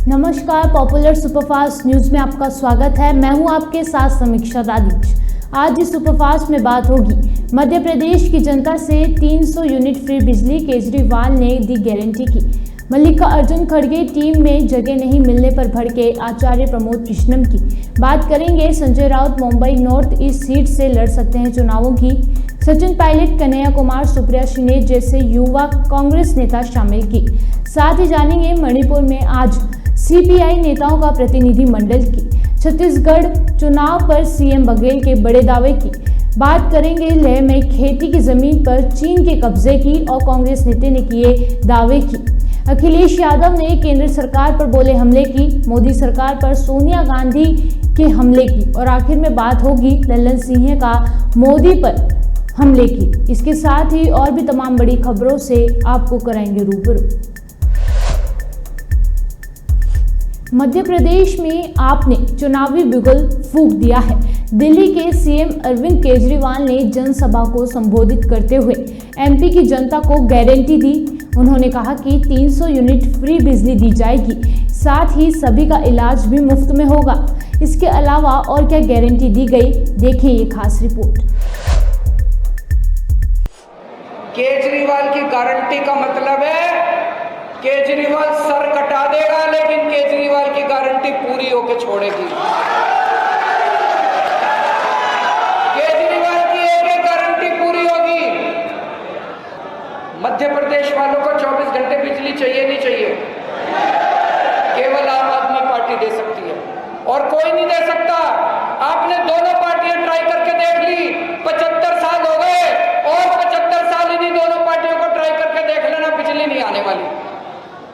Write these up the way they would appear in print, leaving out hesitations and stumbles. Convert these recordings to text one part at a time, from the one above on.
नमस्कार, popular superfast news में आपका स्वागत है। मैं हूं आपके साथ समीक्षा दादिच। आज इस सुपरफास्ट में बात होगी मध्य प्रदेश की जनता से 300 यूनिट फ्री बिजली, केजरीवाल ने दी गारंटी की। मल्लिकार्जुन खड़गे टीम में जगह नहीं मिलने पर भड़के आचार्य प्रमोद कृष्णम की। बात करेंगे Sanjay Raut Mumbai north east seat से लड़ सकते हैं चुनावों की। सचिन पायलट, कन्हैया कुमार, सुप्रिया सुले जैसे युवा कांग्रेस नेता शामिल की। साथ ही जानेंगे मणिपुर में आज सीपीआई नेताओं का प्रतिनिधि मंडल की। छत्तीसगढ़ चुनाव पर सीएम बघेल के बड़े दावे की। बात करेंगे लेह में खेती की जमीन पर चीन के कब्जे की और कांग्रेस नेता ने किए दावे की। अखिलेश यादव ने केंद्र सरकार पर बोले हमले की, मोदी सरकार पर सोनिया गांधी के हमले की। और आखिर में बात होगी लल्लन सिंह का मोदी पर हमले की। इसके साथ ही और भी तमाम बड़ी खबरों से आपको कराएंगे रूबरू। मध्य प्रदेश में आपने चुनावी बिगुल फूंक दिया है। दिल्ली के सीएम अरविंद केजरीवाल ने जनसभा को संबोधित करते हुए एमपी की जनता को गारंटी दी। उन्होंने कहा कि 300 यूनिट फ्री बिजली दी जाएगी, साथ ही सभी का इलाज भी मुफ्त में होगा। इसके अलावा और क्या गारंटी दी गई, देखिए ये खास रिपोर्ट। केजरीवाल की गारंटी का मतलब है केजरीवाल सर कटा देगा, लेकिन केजरीवाल की गारंटी पूरी होके छोड़ेगी। केजरीवाल की एक एक गारंटी पूरी होगी। मध्य प्रदेश वालों को 24 घंटे बिजली चाहिए नहीं चाहिए? केवल आम आदमी पार्टी दे सकती है और कोई नहीं दे सकता। आपने दोनों पार्टियां ट्राई करके देख ली, 75 साल हो गए और 75 साल इन्हीं दोनों पार्टियों को ट्राई करके देख लेना, बिजली नहीं आने वाली।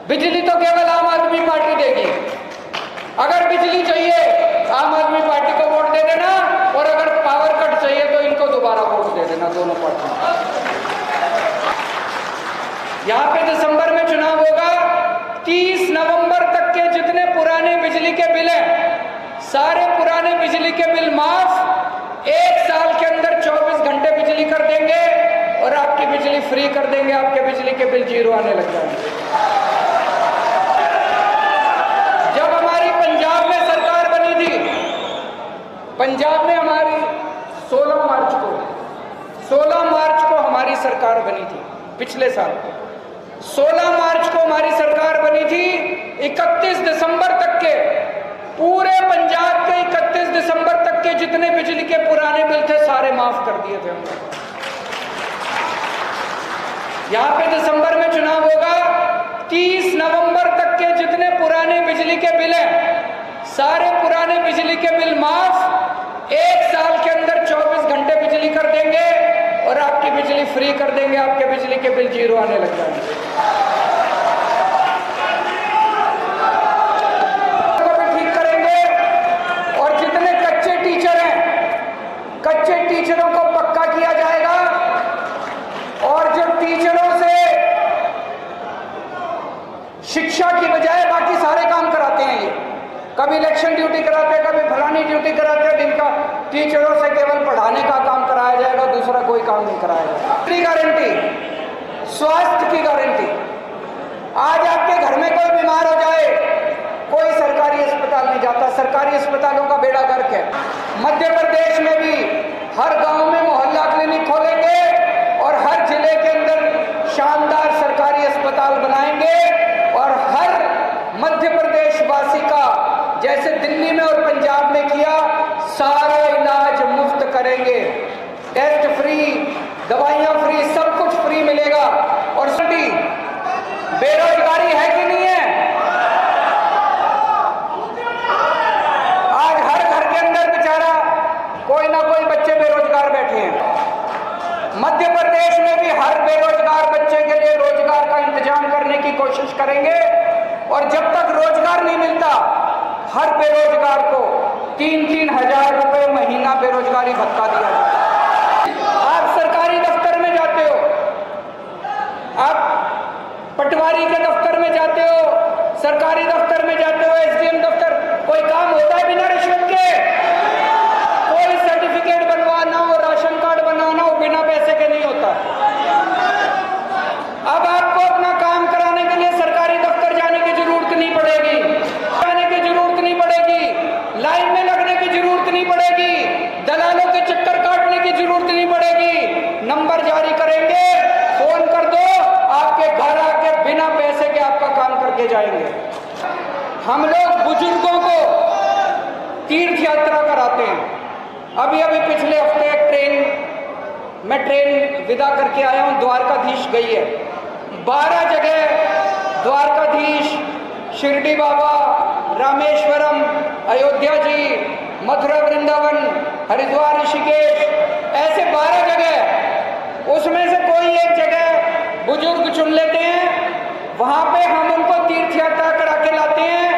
बिजली तो केवल आम आदमी पार्टी देगी। अगर बिजली चाहिए आम आदमी पार्टी को वोट दे देना, और अगर पावर कट चाहिए तो इनको दोबारा वोट दे देना, दोनों पार्टियों। यहां पे दिसंबर में चुनाव होगा। 30 नवंबर तक के जितने पुराने बिजली के बिल हैं, सारे पुराने बिजली के बिल माफ। 1 साल के अंदर 24 घंटे बिजली कर देंगे और आपकी बिजली फ्री कर देंगे। आपके बिजली के बिल जीरो आने लग जाएंगे। पंजाब में हमारी 16 मार्च को हमारी सरकार बनी थी। पिछले साल 16 मार्च को हमारी सरकार बनी थी। 31 दिसंबर तक के पूरे पंजाब के 31 दिसंबर तक के जितने बिजली के पुराने बिल थे सारे माफ कर दिए थे हमने। यहां पे दिसंबर में चुनाव होगा। 30 नवंबर तक के जितने पुराने बिजली के बिल हैं, सारे पुराने बिजली के बिल माफ। 1 साल के अंदर 24 घंटे बिजली कर देंगे और आपकी बिजली फ्री कर देंगे। आपके बिजली के बिल जीरो आने लग जाएंगे। ठीक करेंगे। और जितने कच्चे टीचर हैं, कच्चे टीचरों को पक्का किया जाएगा। और जो टीचरों से शिक्षा की बजाय बाकी सारे काम कराते हैं, ये कभी इलेक्शन ड्यूटी कराते हैं, कभी फलानी ड्यूटी कराते हैं, जिनका टीचरों से केवल पढ़ाने का काम कराया जाएगा, दूसरा कोई काम नहीं कराया जाएगा। फ्री गारंटी, स्वास्थ्य की गारंटी। आज आपके घर में कोई बीमार हो जाए, कोई सरकारी अस्पताल नहीं जाता। सरकारी अस्पतालों का बेड़ा गर्क है। मध्य प्रदेश में भी हर गांव में मोहल्ला क्लिनिक खोलेंगे और हर जिले के अंदर शानदार सरकारी अस्पताल बनाएंगे और हर मध्य प्रदेश वासी का, जैसे दिल्ली में और पंजाब में किया, सारा इलाज मुफ्त करेंगे। टेस्ट फ्री, दवाइयां फ्री, सब कुछ फ्री मिलेगा। और बेरोजगारी है कि नहीं है? आज हर घर के अंदर बेचारा कोई ना कोई बच्चे बेरोजगार बैठे हैं। मध्य प्रदेश में भी हर बेरोजगार बच्चे के लिए रोजगार का इंतजाम करने की कोशिश करेंगे। और जब तक रोजगार नहीं मिलता, हर बेरोजगार को 3-3 हजार रुपए महीना बेरोजगारी भत्ता दिया जाए। आप सरकारी दफ्तर में जाते हो, आप पटवारी के दफ्तर में जाते हो, सरकारी दफ्तर में जाते हो, एसडीएम दफ्तर, कोई काम होता है बिना रिश्वत के? कोई सर्टिफिकेट बनवाना हो, राशन कार्ड बनाना हो, बिना पैसे के नहीं होता। अब आपको अपना काम कराने के लिए सरकारी दफ्तर जाने की जरूरत नहीं पड़ेगी। जाएंगे। हम लोग बुजुर्गों को तीर्थ यात्रा कराते हैं। अभी अभी पिछले हफ्ते मैं ट्रेन विदा करके आया हूं, द्वारकाधीश गई है। 12 जगह द्वारकाधीश, शिरडी बाबा, रामेश्वरम, अयोध्या जी, मथुरा वृंदावन, हरिद्वार ऋषिकेश, ऐसे 12 जगह, उसमें से कोई एक जगह बुजुर्ग चुन लेते हैं, वहां पे हम उनको तीर्थ यात्रा करा के लाते हैं।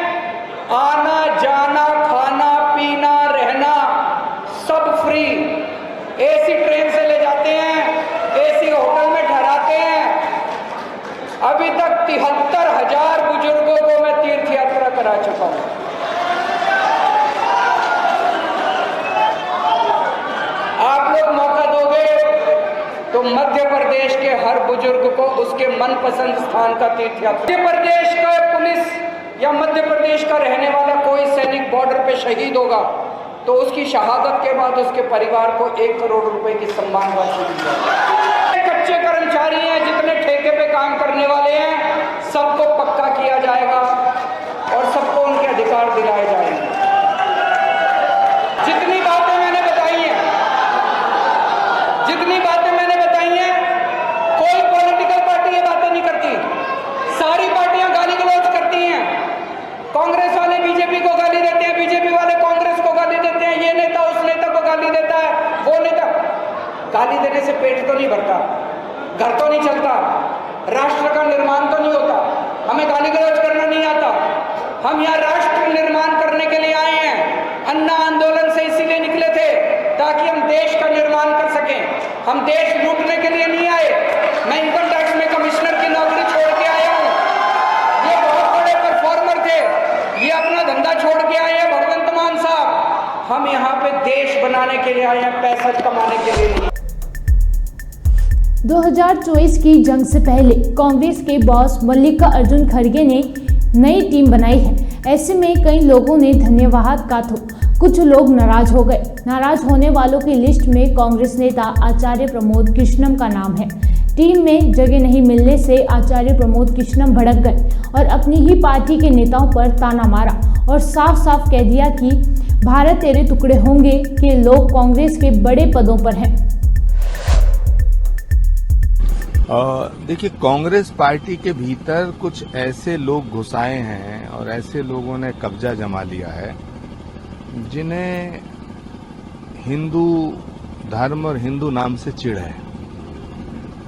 आना जाना, खाना पीना, रहना सब फ्री। एसी ट्रेन से ले जाते हैं, एसी होटल में ठहराते हैं। अभी तक 73,000 बुजुर्गों को मैं तीर्थ यात्रा करा चुका हूं। आप लोग मौका दोगे तो मध्य प्रदेश के हर बुजुर्ग को उसके मनपसंद स्थान का तीर्थ यात्रा। मध्य प्रदेश का पुलिस या मध्य प्रदेश का रहने वाला कोई सैनिक बॉर्डर पे शहीद होगा तो उसकी शहादत के बाद उसके परिवार को 1 करोड़ रुपए की सम्मान राशि दी जाएगी। कच्चे कर्मचारी हैं, जितने ठेके पे काम करने वाले हैं, सबको पक्का किया जाएगा और सबको उनके अधिकार दिलाए जाएंगे। जितनी बातें मैंने बताई हैं, कोई पॉलिटिकल पार्टी ये बातें नहीं करती। सारी पार्टियां गाली गलौज करती हैं। कांग्रेस वाले बीजेपी को गाली देते हैं, बीजेपी वाले कांग्रेस को गाली देते हैं, ये नेता उस नेता को गाली देता है, वो नेता। गाली देने से पेट तो नहीं भरता, घर तो नहीं चलता, राष्ट्र का निर्माण तो नहीं होता। हमें गाली गलौज करना नहीं आता। हम यहाँ राष्ट्र निर्माण करने के लिए आए हैं। अन्ना आंदोलन से इसीलिए निकले थे ताकि हम देश का निर्माण कर सकें। हम देश लूटने के लिए नहीं आए। मैं इनकम टैक्स में कमिश्नर की नौकरी छोड़ के आया हूँ। ये बहुत बड़े परफॉर्मर थे, ये अपना धंधा छोड़ के आए हैं भगवंत मान साहब। हम यहाँ पे देश बनाने के लिए आए हैं, पैसा कमाने के लिए नहीं। 2024 की जंग से पहले कांग्रेस के बॉस मल्लिकार्जुन खड़गे ने नई टीम बनाई है। ऐसे में कई लोगों ने धन्यवाद कहा तो कुछ लोग नाराज हो गए। नाराज होने वालों की लिस्ट में कांग्रेस नेता आचार्य प्रमोद कृष्णम का नाम है। टीम में जगह नहीं मिलने से आचार्य प्रमोद कृष्णम भड़क गए और अपनी ही पार्टी के नेताओं पर ताना मारा और साफ साफ कह दिया कि भारत तेरे टुकड़े होंगे के लोग कांग्रेस के बड़े पदों पर हैं। देखिए, कांग्रेस पार्टी के भीतर कुछ ऐसे लोग घुसाए हैं और ऐसे लोगों ने कब्जा जमा लिया है जिन्हें हिंदू धर्म और हिंदू नाम से चिढ़ है।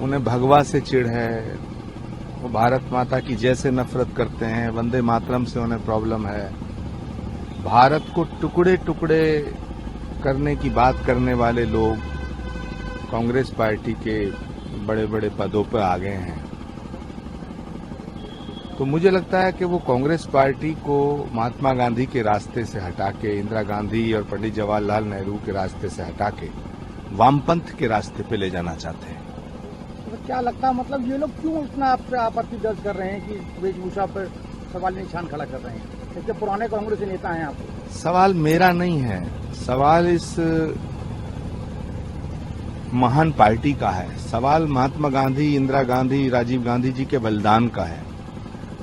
उन्हें भगवा से चिढ़ है, वो भारत माता की जैसे नफरत करते हैं, वंदे मातरम से उन्हें प्रॉब्लम है। भारत को टुकड़े टुकड़े करने की बात करने वाले लोग कांग्रेस पार्टी के बड़े बड़े पदों पर आ गए हैं। तो मुझे लगता है कि वो कांग्रेस पार्टी को महात्मा गांधी के रास्ते से हटा के, इंदिरा गांधी और पंडित जवाहरलाल नेहरू के रास्ते से हटा के वामपंथ के रास्ते पे ले जाना चाहते हैं। तो क्या लगता है, मतलब ये लोग क्यों इतना आप पे आपत्ति दर्ज कर रहे हैं कि वेशभूषा पर सवाल निशान खड़ा कर रहे हैं? इसके पुराने कांग्रेसी नेता हैं आप। सवाल मेरा नहीं है, सवाल इस महान पार्टी का है। सवाल महात्मा गांधी, इंदिरा गांधी, राजीव गांधी जी के बलिदान का है।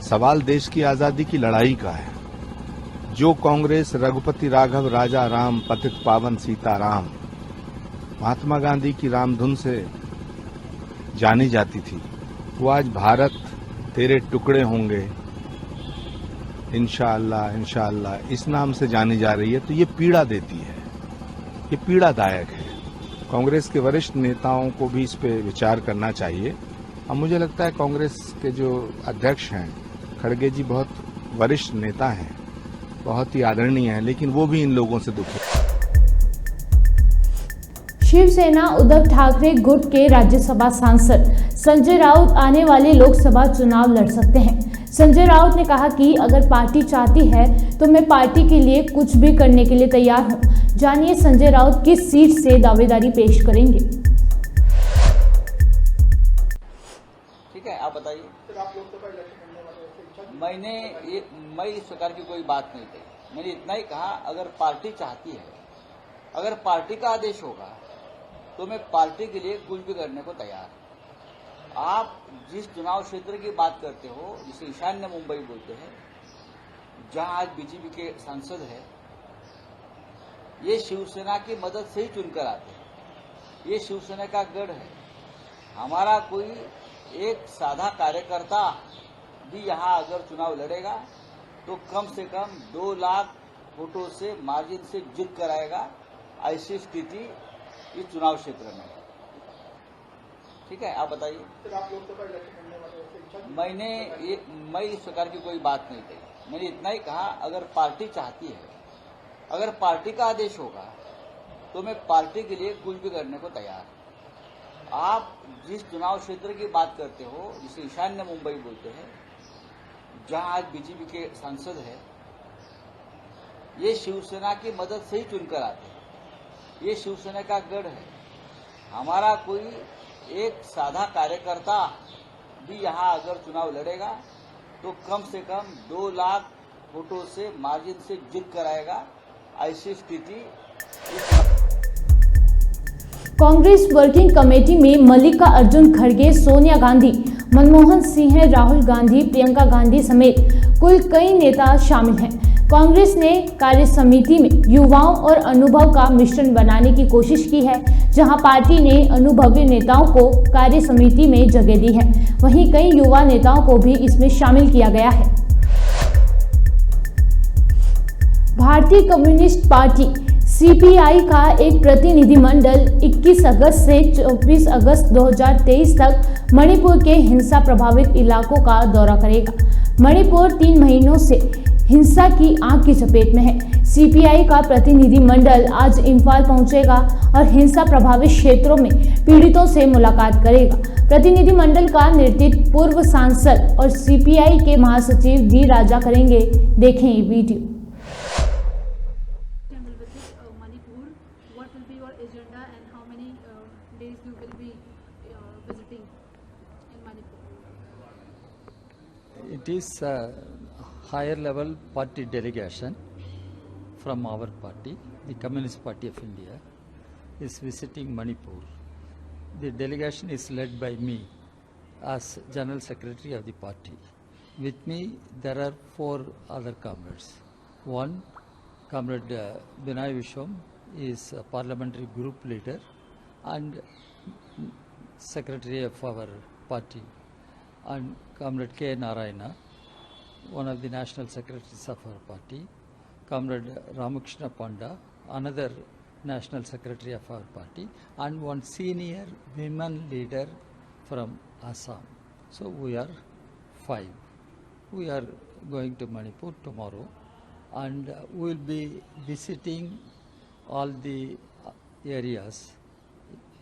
सवाल देश की आजादी की लड़ाई का है। जो कांग्रेस रघुपति राघव राजा राम पतित पावन सीताराम महात्मा गांधी की रामधुन से जानी जाती थी, वो आज भारत तेरे टुकड़े होंगे इंशाअल्लाह इंशाअल्लाह इस नाम से जानी जा रही है। तो ये पीड़ा देती है, ये पीड़ादायक है। कांग्रेस के वरिष्ठ नेताओं को भी इस पे विचार करना चाहिए। और मुझे लगता है कांग्रेस के जो अध्यक्ष हैं खड़गे जी बहुत वरिष्ठ नेता हैं, बहुत ही आदरणीय हैं, लेकिन वो भी इन लोगों से दुखी हैं। शिवसेना उद्धव ठाकरे गुट के राज्यसभा सांसद संजय राउत आने वाले लोकसभा चुनाव लड़ सकते हैं। संजय राउत ने कहा कि अगर पार्टी चाहती है तो मैं पार्टी के लिए कुछ भी करने के लिए तैयार हूं। जानिए संजय राउत किस सीट से दावेदारी पेश करेंगे। ठीक है, आप बताइए। मैं इस प्रकार की कोई बात नहीं कही। मैंने इतना ही कहा, अगर पार्टी चाहती है, अगर पार्टी का आदेश होगा तो मैं पार्टी के लिए कुछ भी करने को तैयार आप जिस चुनाव क्षेत्र की बात करते हो, जिसे ईशान्य मुंबई बोलते हैं, जहां आज बीजेपी के सांसद हैं, ये शिवसेना की मदद से ही चुनकर आते हैं। ये शिवसेना का गढ़ है। हमारा कोई एक साधा कार्यकर्ता भी यहां अगर चुनाव लड़ेगा तो कम से कम 2 लाख वोटों से मार्जिन से जीत कराएगा। ऐसी स्थिति इस चुनाव क्षेत्र में है। ठीक है, आप बताइए। मैं इस प्रकार की कोई बात नहीं कही। मैंने इतना ही कहा, अगर पार्टी चाहती है, अगर पार्टी का आदेश होगा तो मैं पार्टी के लिए कुछ भी करने को तैयार हूं। आप जिस चुनाव क्षेत्र की बात करते हो, जिसे ईशान्य मुंबई बोलते हैं, जहां आज बीजेपी के सांसद हैं, ये शिवसेना की मदद से ही चुनकर आते हैं। ये शिवसेना का गढ़ है। हमारा कोई एक साधा कार्यकर्ता भी यहां अगर चुनाव लड़ेगा तो कम से कम 2 लाख वोटों से मार्जिन से जीत कराएगा। ऐसी स्थिति कांग्रेस वर्किंग कमेटी में मल्लिकार्जुन खड़गे, सोनिया गांधी, मनमोहन सिंह, राहुल गांधी, प्रियंका गांधी समेत कुल कई नेता शामिल हैं। कांग्रेस ने कार्य समिति में युवाओं और अनुभव का मिश्रण बनाने की कोशिश की है। जहां पार्टी ने अनुभवी नेताओं को कार्य समिति में जगह दी है, वहीं कई युवा नेताओं को भी इसमें शामिल किया गया है। भारतीय कम्युनिस्ट पार्टी सीपीआई का एक प्रतिनिधिमंडल 21 अगस्त से 24 अगस्त 2023 तक मणिपुर के हिंसा प्रभावित इलाकों का दौरा करेगा। मणिपुर 3 महीनों से हिंसा की आग की चपेट में है। सीपीआई का प्रतिनिधिमंडल आज इंफाल पहुंचेगा और हिंसा प्रभावित क्षेत्रों में पीड़ितों से मुलाकात करेगा। प्रतिनिधिमंडल का नेतृत्व पूर्व सांसद और सीपीआई के महासचिव डी राजा करेंगे। देखें ये video. Manipur, what will be your agenda and how many days you will be visiting in Manipur? It is a higher level party delegation from our party, the Communist Party of India, is visiting Manipur. The delegation is led by me as General Secretary of the party. With me there are 4 other comrades. One, Comrade Binay Vishwam is a parliamentary group leader and secretary of our party, and Comrade K. Narayana, one of the national secretaries of our party, Comrade Ramakrishna Panda, another national secretary of our party, and one senior women leader from Assam. So we are 5. We are going to Manipur tomorrow, and we will be visiting all the areas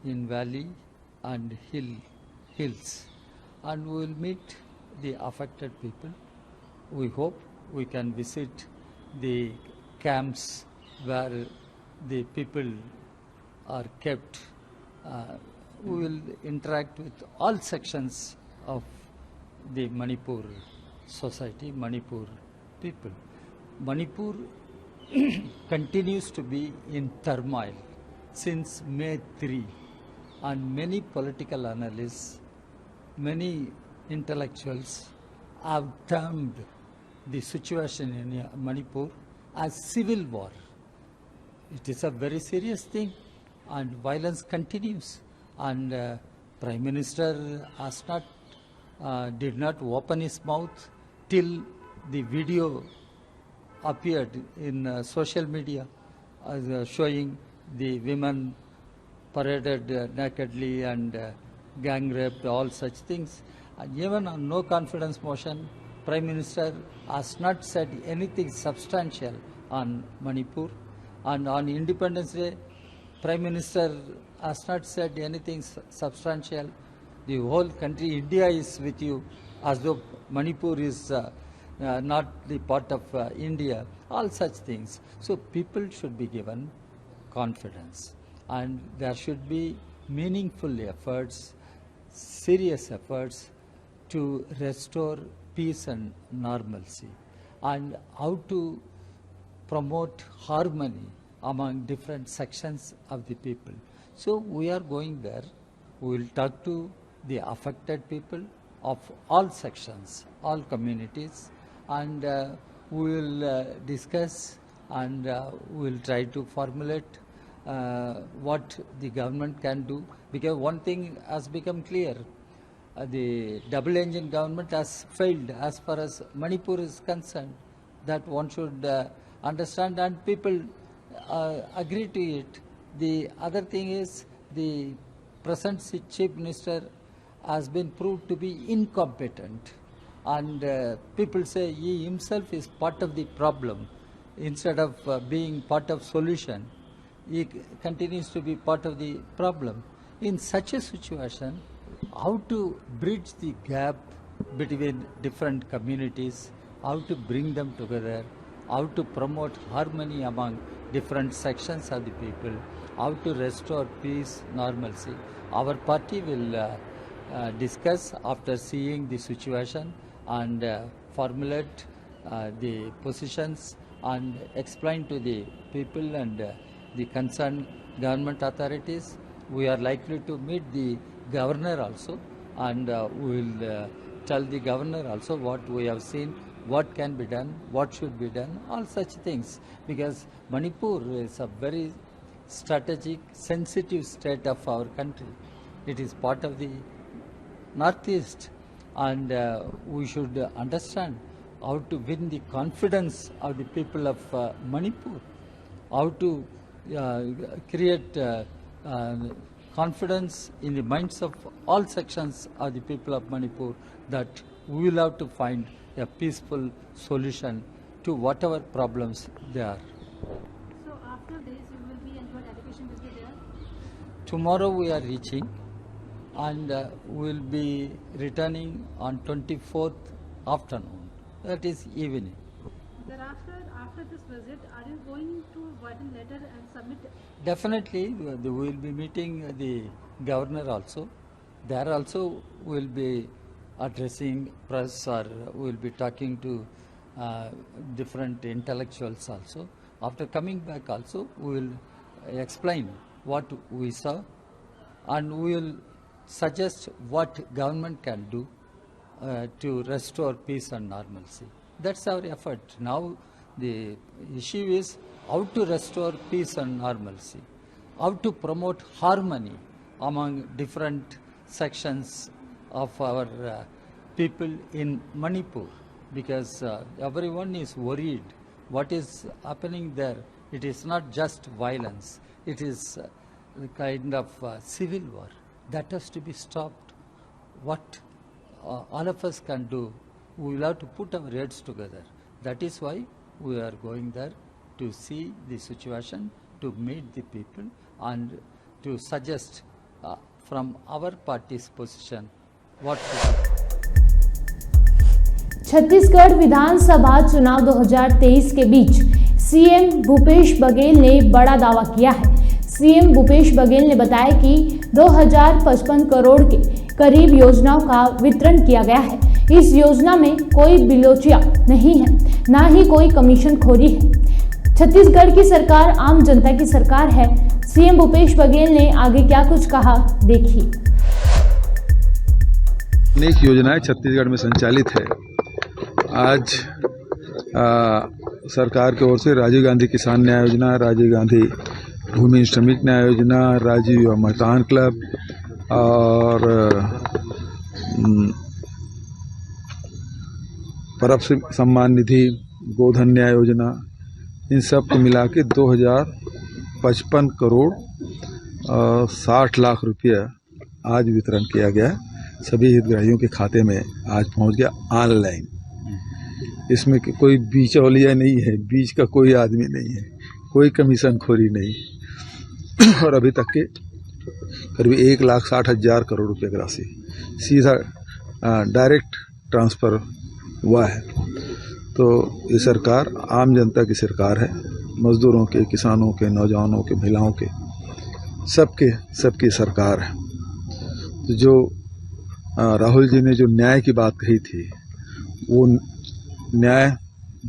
in valley and hills, and we will meet the affected people. We hope we can visit the camps where the people are kept. We will interact with all sections of the Manipur society, Manipur people. Manipur continues to be in turmoil since May 3, and many political analysts, many intellectuals have termed the situation in Manipur as civil war. It is a very serious thing, and violence continues, and Prime Minister has not did not open his mouth till the video appeared in social media showing the women paraded nakedly and gang raped, all such things. And even on no confidence motion, Prime Minister has not said anything substantial on Manipur. And on Independence Day, Prime Minister has not said anything substantial. The whole country, India is with you, as though Manipur is not the part of India, all such things. So people should be given confidence, and there should be meaningful efforts, serious efforts to restore peace and normalcy, and how to promote harmony among different sections of the people. So we are going there. We will talk to the affected people of all sections, all communities, and we will discuss and we will try to formulate what the government can do, because one thing has become clear. The double-engine government has failed as far as Manipur is concerned. That one should understand, and people agree to it. The other thing is the present Chief Minister has been proved to be incompetent, and people say he himself is part of the problem instead of being part of solution. He continues to be part of the problem. In such a situation, how to bridge the gap between different communities, how to bring them together, how to promote harmony among different sections of the people, how to restore peace, normalcy. Our party will discuss after seeing the situation and formulate the positions and explain to the people and the concerned government authorities. We are likely to meet the governor also, and we will tell the governor also what we have seen, what can be done, what should be done, all such things, because Manipur is a very strategic, sensitive state of our country. It is part of the Northeast, and we should understand how to win the confidence of the people of Manipur, how to create confidence in the minds of all sections of the people of Manipur that we will have to find a peaceful solution to whatever problems there are. So after this, you will be and your delegation will be there? Tomorrow we are reaching, and we will be returning on 24th afternoon, that is evening. Thereafter, after this visit, are you going to write a letter and submit? Definitely, we will be meeting the governor also. There also we will be addressing press, or we will be talking to different intellectuals also. After coming back also, we will explain what we saw, and we will suggest what government can do to restore peace and normalcy. That's our effort. Now the issue is how to restore peace and normalcy, how to promote harmony among different sections of our people in Manipur, because everyone is worried what is happening there. It is not just violence, it is a kind of civil war that has to be stopped. What all of us can do, we will have to put our heads together. That is why we are going there to see the situation, to meet the people, and to suggest from our party's position what to do. Chhattisgarh विधानसभा चुनाव 2023 के बीच CM Bhupesh Baghel ने बड़ा दावा किया है। CM Bhupesh Baghel ने बताया कि 2055 करोड़ के करीब योजनाओं का वितरण किया गया है। इस योजना में कोई बिलोचिया नहीं है, ना ही कोई कमीशनखोरी है। छत्तीसगढ़ की सरकार आम जनता की सरकार है। सीएम भूपेश बघेल ने आगे क्या कुछ कहा, देखिए। अनेक योजनाएं छत्तीसगढ़ में संचालित है। आज सरकार की ओर से राजीव गांधी किसान न्याय योजना, राजीव गांधी भूमि श्रमिक न्याय योजना, राजीव युवा मतदान क्लब और परब सम्मान निधि, गोधन न्याय योजना, इन सब को मिला के 2055 करोड़ 60 लाख रुपया आज वितरण किया गया। सभी हितग्राहियों के खाते में आज पहुंच गया ऑनलाइन। इसमें कोई बीचौलिया नहीं है, बीच का कोई आदमी नहीं है, कोई कमीशन खोरी नहीं। और अभी तक के करीब 1,60,000 करोड़ रुपए की राशि सीधा डायरेक्ट ट्रांसफर हुआ है। तो ये सरकार आम जनता की सरकार है, मजदूरों के, किसानों के, नौजवानों के, महिलाओं के, सबकी सरकार है। तो जो राहुल जी ने जो न्याय की बात कही थी, वो न्याय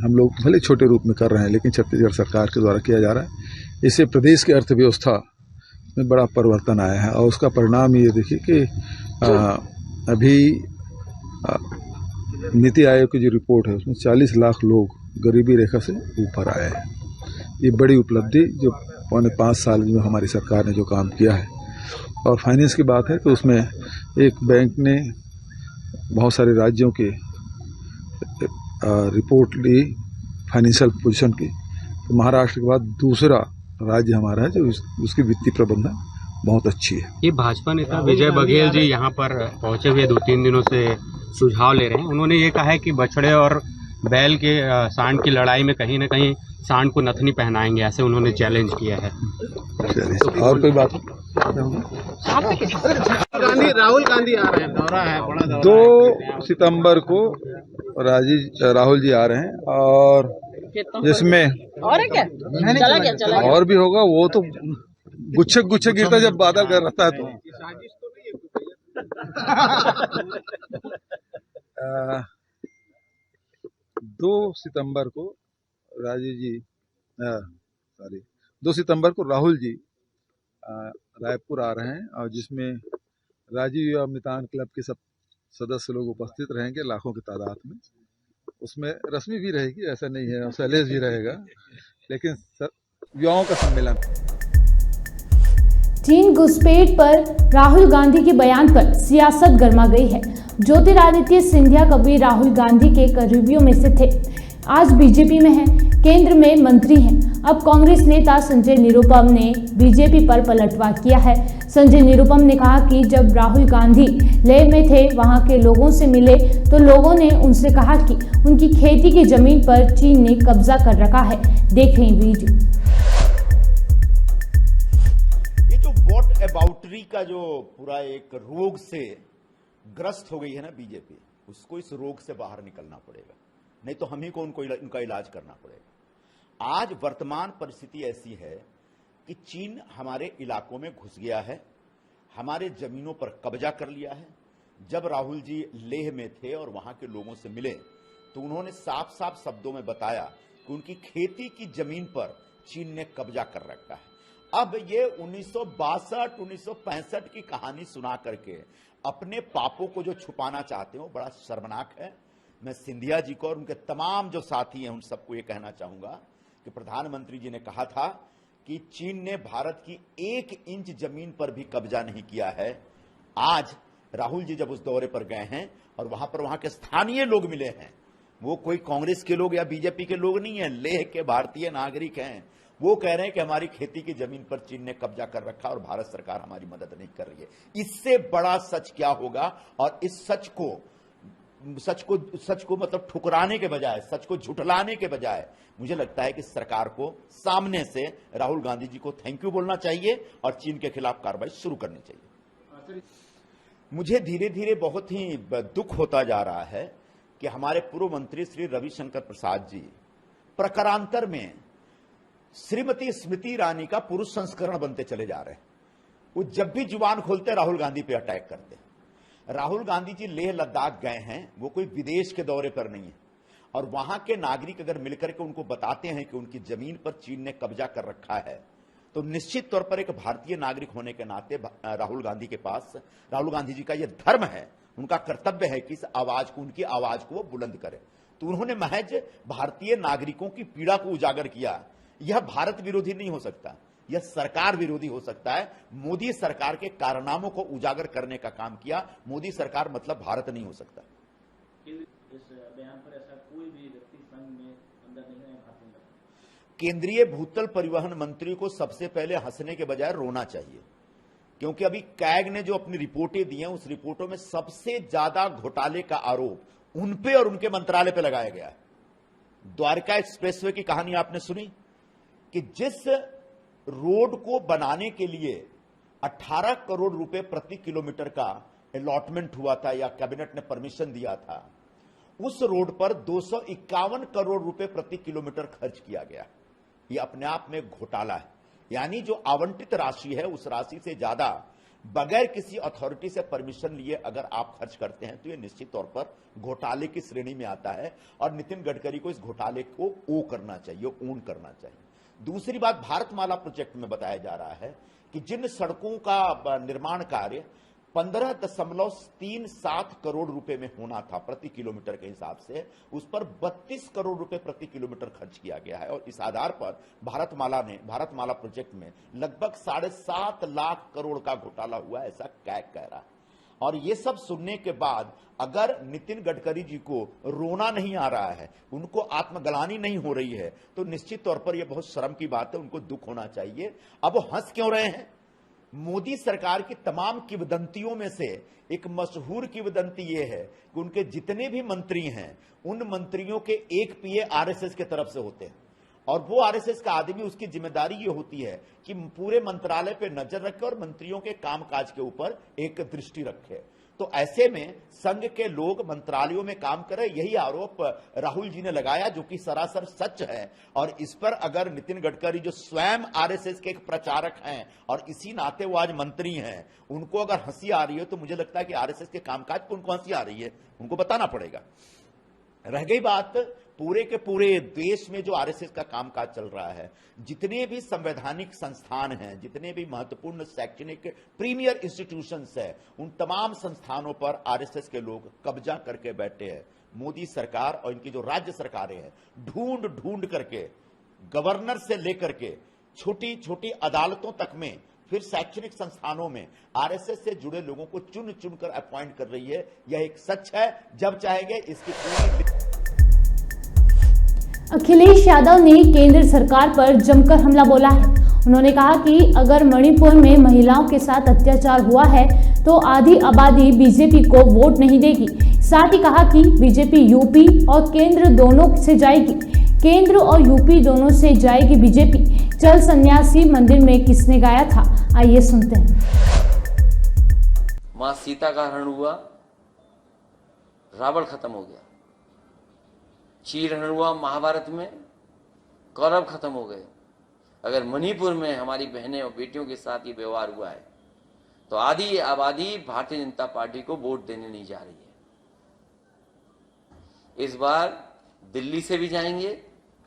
हम लोग भले छोटे रूप में कर रहे हैं, लेकिन छत्तीसगढ़ सरकार के द्वारा किया जा रहा है। इससे प्रदेश की अर्थव्यवस्था में बड़ा परिवर्तन आया है और उसका परिणाम ये देखिए कि अभी नीति आयोग की जो रिपोर्ट है उसमें 40 लाख लोग गरीबी रेखा से ऊपर आए हैं। ये बड़ी उपलब्धि जो 5 साल में हमारी सरकार ने जो काम किया है। और फाइनेंस की बात है तो उसमें एक बैंक ने बहुत सारे राज्यों के रिपोर्ट ली फाइनेंशियल पोजीशन की, तो महाराष्ट्र के बाद दूसरा राज्य हमारा है जो उसकी वित्तीय प्रबंधन बहुत अच्छी है। ये भाजपा नेता विजय बघेल जी यहाँ पर पहुंचे हुए 2-3 दिनों से सुझाव ले रहे हैं। उन्होंने ये कहा है कि बछड़े और बैल के सांड की लड़ाई में कहीं न कहीं सांड को नथनी पहनाएंगे, ऐसे उन्होंने चैलेंज किया है। और कोई बात? राहुल गांधी आ रहे हैं, दौरा है, बड़ा दौरा 2 सितंबर को राहुल जी आ रहे हैं और जिसमें और भी होगा, वो तो गुच्छे गिरता जब बादल कर रहता है तो 2 सितंबर को 2 सितंबर को राहुल जी रायपुर आ रहे हैं और जिसमें राजीव युवा मितान क्लब के सब सदस्य लोग उपस्थित रहेंगे लाखों की तादाद में। उसमें रश्मि भी रहेगी, ऐसा नहीं है, और शैलेश भी रहेगा, लेकिन युवाओं का सम्मेलन। चीन घुसपैठ पर राहुल गांधी के बयान पर सियासत गर्मा गई है। ज्योतिरादित्य सिंधिया कभी राहुल गांधी के करीबियों में से थे, आज बीजेपी में हैं, केंद्र में मंत्री हैं। अब कांग्रेस नेता संजय निरुपम ने बीजेपी पर पलटवार किया है। संजय निरुपम ने कहा कि जब राहुल गांधी लेह में थे, वहां के लोगों से मिले तो लोगों ने उनसे कहा कि उनकी खेती की जमीन पर चीन ने कब्जा कर रखा है। देखें वीडियो। ये जो वॉट अबाउटरी का जो पूरा एक रोग से ग्रस्त हो गई है ना बीजेपी, उसको इस रोग से बाहर निकलना पड़ेगा, नहीं तो हम ही को उनका इलाज करना पड़ेगा। आज वर्तमान परिस्थिति ऐसी है कि चीन हमारे इलाकों में घुस गया है, हमारे जमीनों पर कब्जा कर लिया है। जब राहुल जी लेह में थे और वहां के लोगों से मिले तो उन्होंने साफ साफ शब्दों में बताया कि उनकी खेती की जमीन पर चीन ने कब्जा कर रखा है। अब ये 1962 1965 की कहानी सुना करके अपने पापों को जो छुपाना चाहते हो, बड़ा शर्मनाक है। मैं सिंधिया जी को और उनके तमाम जो साथी हैं उन सबको ये कहना चाहूंगा कि प्रधानमंत्री जी ने कहा था कि चीन ने भारत की 1 इंच जमीन पर भी कब्जा नहीं किया है। आज राहुल जी जब उस दौरे पर गए हैं और वहां पर वहां के स्थानीय लोग मिले हैं, वो कोई कांग्रेस के लोग या बीजेपी के लोग नहीं है, लेह के भारतीय नागरिक हैं। वो कह रहे हैं कि हमारी खेती की जमीन पर चीन ने कब्जा कर रखा और भारत सरकार हमारी मदद नहीं कर रही है। इससे बड़ा सच क्या होगा? और इस सच को मतलब ठुकराने के बजाय, सच को झुठलाने के बजाय, मुझे लगता है कि सरकार को सामने से राहुल गांधी जी को थैंक यू बोलना चाहिए और चीन के खिलाफ कार्रवाई शुरू करनी चाहिए। मुझे धीरे धीरे बहुत ही दुख होता जा रहा है कि हमारे पूर्व मंत्री श्री रविशंकर प्रसाद जी प्रकारांतर में श्रीमती स्मृति ईरानी का पुरुष संस्करण बनते चले जा रहे हैं। वो जब भी जुबान खोलते राहुल गांधी पे अटैक करते। राहुल गांधी जी लेह लद्दाख गए हैं, वो कोई विदेश के दौरे पर नहीं है, और वहां के नागरिक अगर मिलकर के उनको बताते हैं कि उनकी जमीन पर चीन ने कब्जा कर रखा है, तो निश्चित तौर पर एक भारतीय नागरिक होने के नाते राहुल गांधी जी का यह धर्म है, उनका कर्तव्य है कि इस आवाज को, उनकी आवाज को वो बुलंद करें। तो उन्होंने महज भारतीय नागरिकों की पीड़ा को उजागर किया। यह भारत विरोधी नहीं हो सकता, यह सरकार विरोधी हो सकता है। मोदी सरकार के कारनामों को उजागर करने का काम किया। मोदी सरकार मतलब भारत नहीं हो सकता। इस बयान पर ऐसा कोई भी व्यक्ति संघ में अंदर नहीं है, केंद्रीय भूतल परिवहन मंत्री को सबसे पहले हंसने के बजाय रोना चाहिए, क्योंकि अभी कैग ने जो अपनी रिपोर्टें दी हैं, उस रिपोर्टों में सबसे ज्यादा घोटाले का आरोप उन पे और उनके मंत्रालय पे लगाया गया है। द्वारका एक्सप्रेसवे की कहानी आपने सुनी कि जिस रोड को बनाने के लिए 18 करोड़ रुपए प्रति किलोमीटर का अलॉटमेंट हुआ था या कैबिनेट ने परमिशन दिया था, उस रोड पर 251 करोड़ रुपए प्रति किलोमीटर खर्च किया गया। यह अपने आप में घोटाला है। यानी जो आवंटित राशि है उस राशि से ज्यादा बगैर किसी अथॉरिटी से परमिशन लिए अगर आप खर्च करते हैं तो यह निश्चित तौर पर घोटाले की श्रेणी में आता है और नितिन गडकरी को इस घोटाले को करना चाहिए, ओन करना चाहिए। दूसरी बात, भारतमाला प्रोजेक्ट में बताया जा रहा है कि जिन सड़कों का निर्माण कार्य 15.37 करोड़ रुपए में होना था प्रति किलोमीटर के हिसाब से, उस पर 32 करोड़ रुपए प्रति किलोमीटर खर्च किया गया है। और इस आधार पर भारतमाला प्रोजेक्ट में लगभग 7.5 लाख करोड़ का घोटाला हुआ, ऐसा कैग कह रहा है। और ये सब सुनने के बाद अगर नितिन गडकरी जी को रोना नहीं आ रहा है, उनको आत्मग्लानि नहीं हो रही है, तो निश्चित तौर पर यह बहुत शर्म की बात है, उनको दुख होना चाहिए। अब वो हंस क्यों रहे हैं? मोदी सरकार की तमाम किंवदंतियों में से एक मशहूर किंवदंती ये है कि उनके जितने भी मंत्री हैं, उन मंत्रियों के एक पीए आरएसएस के तरफ से होते हैं, और वो आरएसएस का आदमी, उसकी जिम्मेदारी ये होती है कि पूरे मंत्रालय पे नजर रखे और मंत्रियों के कामकाज के ऊपर एक दृष्टि रखे। तो ऐसे में संघ के लोग मंत्रालयों में काम करें, यही आरोप राहुल जी ने लगाया, जो कि सरासर सच है। और इस पर अगर नितिन गडकरी, जो स्वयं आरएसएस के एक प्रचारक हैं और इसी नाते वो आज मंत्री हैं, उनको अगर हंसी आ रही है, तो मुझे लगता है कि आरएसएस के कामकाज पर उनको हंसी आ रही है, उनको बताना पड़ेगा। रह गई बात पूरे के पूरे देश में जो आरएसएस का कामकाज चल रहा है, जितने भी संवैधानिक संस्थान हैं, जितने भी महत्वपूर्ण शैक्षणिक प्रीमियर इंस्टीट्यूशंस है, उन तमाम संस्थानों पर आरएसएस के लोग कब्जा करके बैठे हैं। मोदी सरकार और इनकी जो राज्य सरकारें हैं, ढूंढ ढूंढ करके, गवर्नर से लेकर के छोटी छोटी अदालतों तक में, फिर शैक्षणिक संस्थानों में आरएसएस से जुड़े लोगों को चुन चुन कर अपॉइंट कर रही है। यह एक सच है, जब चाहेंगे इसकी पूरी। अखिलेश यादव ने केंद्र सरकार पर जमकर हमला बोला है। उन्होंने कहा कि अगर मणिपुर में महिलाओं के साथ अत्याचार हुआ है तो आधी आबादी बीजेपी को वोट नहीं देगी। साथ ही कहा कि बीजेपी यूपी और केंद्र दोनों से जाएगी, केंद्र और यूपी दोनों से जाएगी बीजेपी। चल सन्यासी मंदिर में किसने गाया था, आइए सुनते हैं। मां सीता का हरण हुआ, रावण खत्म हो गया। चीर हरण हुआ महाभारत में, कौरव खत्म हो गए। अगर मणिपुर में हमारी बहनें और बेटियों के साथ ये व्यवहार हुआ है तो आधी आबादी भारतीय जनता पार्टी को वोट देने नहीं जा रही है। इस बार दिल्ली से भी जाएंगे,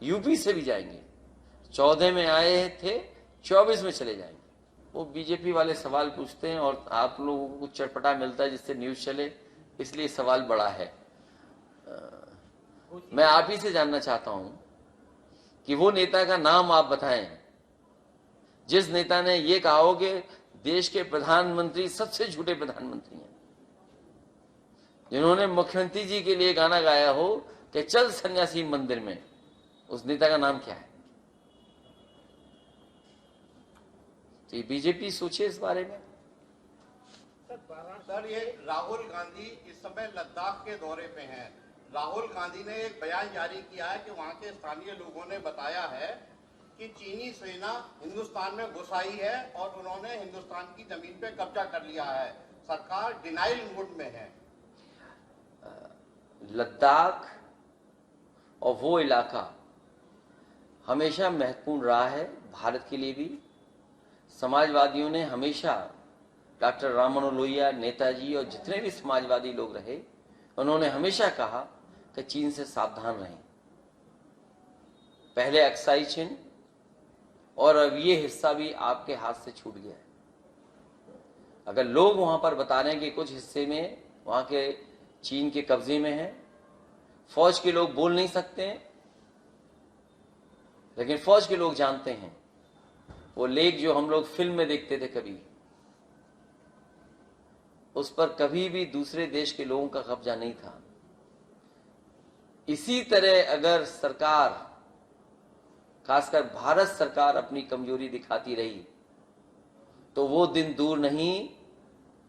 यूपी से भी जाएंगे। 14 में आए थे, 24 में चले जाएंगे। वो बीजेपी वाले सवाल पूछते हैं और आप लोगों को कुछ चटपटा मिलता है जिससे न्यूज चले, इसलिए सवाल बड़ा है। मैं आप ही से जानना चाहता हूं कि वो नेता का नाम आप बताएं जिस नेता ने ये कहा हो कि देश के प्रधानमंत्री सबसे झूठे प्रधानमंत्री हैं, जिन्होंने मुख्यमंत्री जी के लिए गाना गाया हो कि चल सन्यासी मंदिर में। उस नेता का नाम क्या है? तो ये बीजेपी सोचे इस बारे में। सर, ये राहुल गांधी इस समय लद्दाख के दौरे पे हैं। राहुल गांधी ने एक बयान जारी किया है कि वहां के स्थानीय लोगों ने बताया है कि चीनी सेना हिंदुस्तान में घुस आई है और उन्होंने हिंदुस्तान की जमीन पे कब्जा कर लिया है। सरकार डिनाइल मोड में है। लद्दाख और वो इलाका हमेशा महत्वपूर्ण रहा है भारत के लिए भी। समाजवादियों ने हमेशा, डॉक्टर राम मनोहर लोहिया, नेताजी और जितने भी समाजवादी लोग रहे, उन्होंने हमेशा कहा कि चीन से सावधान रहें। पहले अक्साई चिन और अब ये हिस्सा भी आपके हाथ से छूट गया है। अगर लोग वहां पर बता रहे हैं कि कुछ हिस्से में वहां के चीन के कब्जे में है, फौज के लोग बोल नहीं सकते हैं, लेकिन फौज के लोग जानते हैं। वो लेक जो हम लोग फिल्म में देखते थे कभी, उस पर कभी भी दूसरे देश के लोगों का कब्जा नहीं था। इसी तरह अगर सरकार, खासकर भारत सरकार, अपनी कमजोरी दिखाती रही तो वो दिन दूर नहीं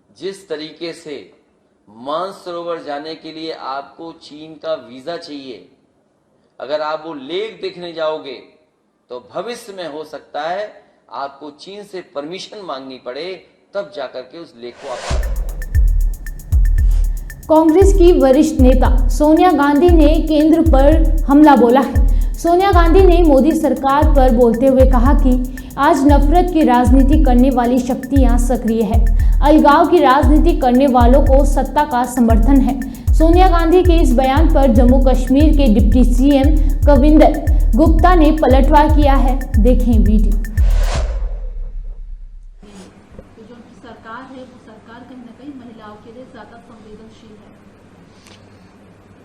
जिस तरीके से मानसरोवर जाने के लिए आपको चीन का वीजा चाहिए, अगर आप वो लेक देखने जाओगे तो भविष्य में हो सकता है आपको चीन से परमिशन मांगनी पड़े, तब जाकर के उस लेक को आप। कांग्रेस की वरिष्ठ नेता सोनिया गांधी ने केंद्र पर हमला बोला है। सोनिया गांधी ने मोदी सरकार पर बोलते हुए कहा कि आज नफरत की राजनीति करने वाली शक्तियां सक्रिय है। अलगाव की राजनीति करने वालों को सत्ता का समर्थन है। सोनिया गांधी के इस बयान पर जम्मू कश्मीर के डिप्टी सीएम कविंदर गुप्ता ने पलटवार किया है। देखें वीडियो। जो सरकार है वो सरकार कहीं ना कहीं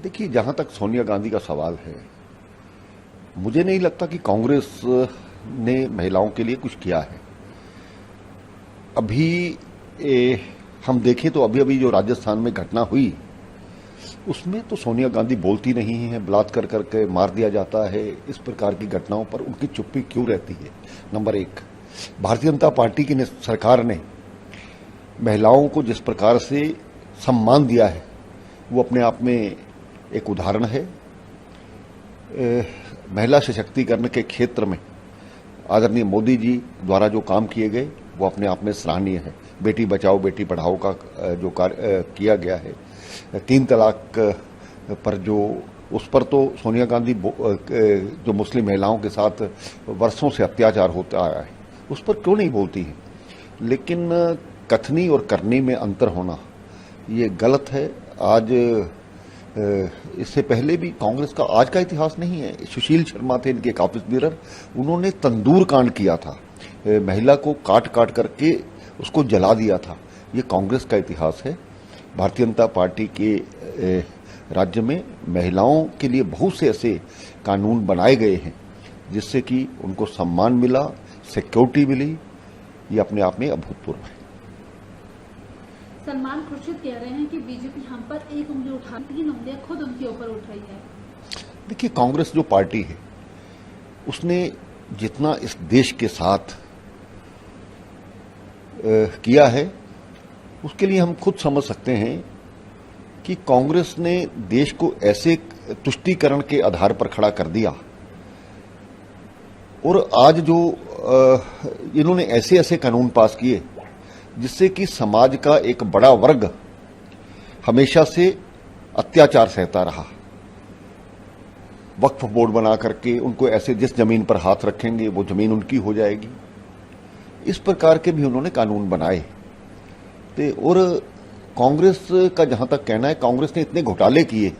देखिए, जहां तक सोनिया गांधी का सवाल है, मुझे नहीं लगता कि कांग्रेस ने महिलाओं के लिए कुछ किया है। अभी हम देखें तो अभी जो राजस्थान में घटना हुई उसमें तो सोनिया गांधी बोलती नहीं है, बलात्कार करके मार दिया जाता है। इस प्रकार की घटनाओं पर उनकी चुप्पी क्यों रहती है? नंबर एक, भारतीय जनता पार्टी की सरकार ने महिलाओं को जिस प्रकार से सम्मान दिया है वो अपने आप में एक उदाहरण है। महिला सशक्तिकरण के क्षेत्र में आदरणीय मोदी जी द्वारा जो काम किए गए वो अपने आप में सराहनीय है। बेटी बचाओ बेटी पढ़ाओ का जो कार्य किया गया है, 3 तलाक पर जो उस पर तो सोनिया गांधी जो मुस्लिम महिलाओं के साथ वर्षों से अत्याचार होता आया है उस पर क्यों नहीं बोलती है। लेकिन कथनी और करनी में अंतर होना ये गलत है। आज इससे पहले भी कांग्रेस का आज का इतिहास नहीं है। सुशील शर्मा थे इनके ऑफिस बीरर, उन्होंने तंदूर कांड किया था, महिला को काट काट करके उसको जला दिया था। ये कांग्रेस का इतिहास है। भारतीय जनता पार्टी के राज्य में महिलाओं के लिए बहुत से ऐसे कानून बनाए गए हैं जिससे कि उनको सम्मान मिला, सिक्योरिटी मिली। ये अपने आप में अभूतपूर्व है। सलमान खुर्शीद कह रहे हैं कि बीजेपी हम पर एक उंगली उठा, 3 उंगलियां खुद उनके ऊपर उठ रही है। देखिए, कांग्रेस जो पार्टी है उसने जितना इस देश के साथ किया है उसके लिए हम खुद समझ सकते हैं कि कांग्रेस ने देश को ऐसे तुष्टीकरण के आधार पर खड़ा कर दिया और आज जो इन्होंने ऐसे ऐसे कानून पास किए जिससे कि समाज का एक बड़ा वर्ग हमेशा से अत्याचार सहता रहा। वक्फ बोर्ड बना करके उनको ऐसे जिस जमीन पर हाथ रखेंगे वो जमीन उनकी हो जाएगी। इस प्रकार के भी उन्होंने कानून बनाए थे। और कांग्रेस का जहां तक कहना है, कांग्रेस ने इतने घोटाले किए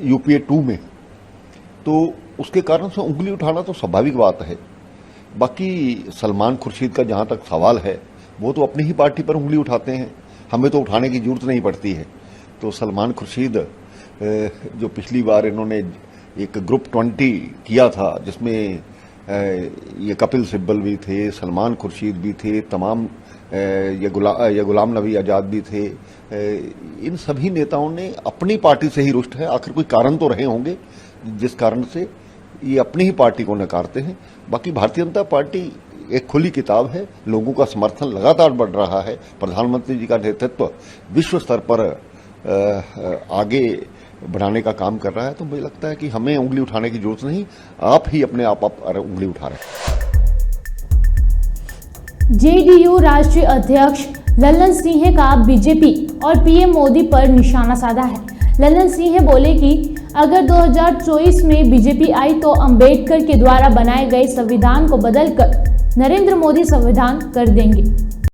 यूपीए 2 में, तो उसके कारण से उंगली उठाना तो स्वाभाविक बात है। बाकी सलमान खुर्शीद का जहां तक सवाल है वो तो अपनी ही पार्टी पर उंगली उठाते हैं, हमें तो उठाने की जरूरत नहीं पड़ती है। तो सलमान खुर्शीद जो पिछली बार इन्होंने एक ग्रुप 20 किया था जिसमें ये कपिल सिब्बल भी थे, सलमान खुर्शीद भी थे, तमाम ये गुलाम नबी आजाद भी थे, इन सभी नेताओं ने अपनी पार्टी से ही रुष्ट है। आखिर कोई कारण तो रहे होंगे जिस कारण से ये अपनी ही पार्टी को नकारते हैं। बाकी भारतीय जनता पार्टी एक खुली किताब है, लोगों का समर्थन लगातार बढ़ रहा है। प्रधानमंत्री जी का नेतृत्व विश्व स्तर पर आगे बढ़ाने का काम कर रहा है। तो मुझे लगता है कि हमें उंगली उठाने की जरूरत नहीं, आप ही अपने आप उंगली उठा रहे हैं। जेडीयू राष्ट्रीय अध्यक्ष लल्लन सिंह का बीजेपी और पीएम मोदी पर निशाना साधा है। लल्लन सिंह बोले कि अगर 2024 में बीजेपी आई तो अंबेडकर के द्वारा बनाए गए संविधान को बदलकर नरेंद्र मोदी संविधान कर देंगे।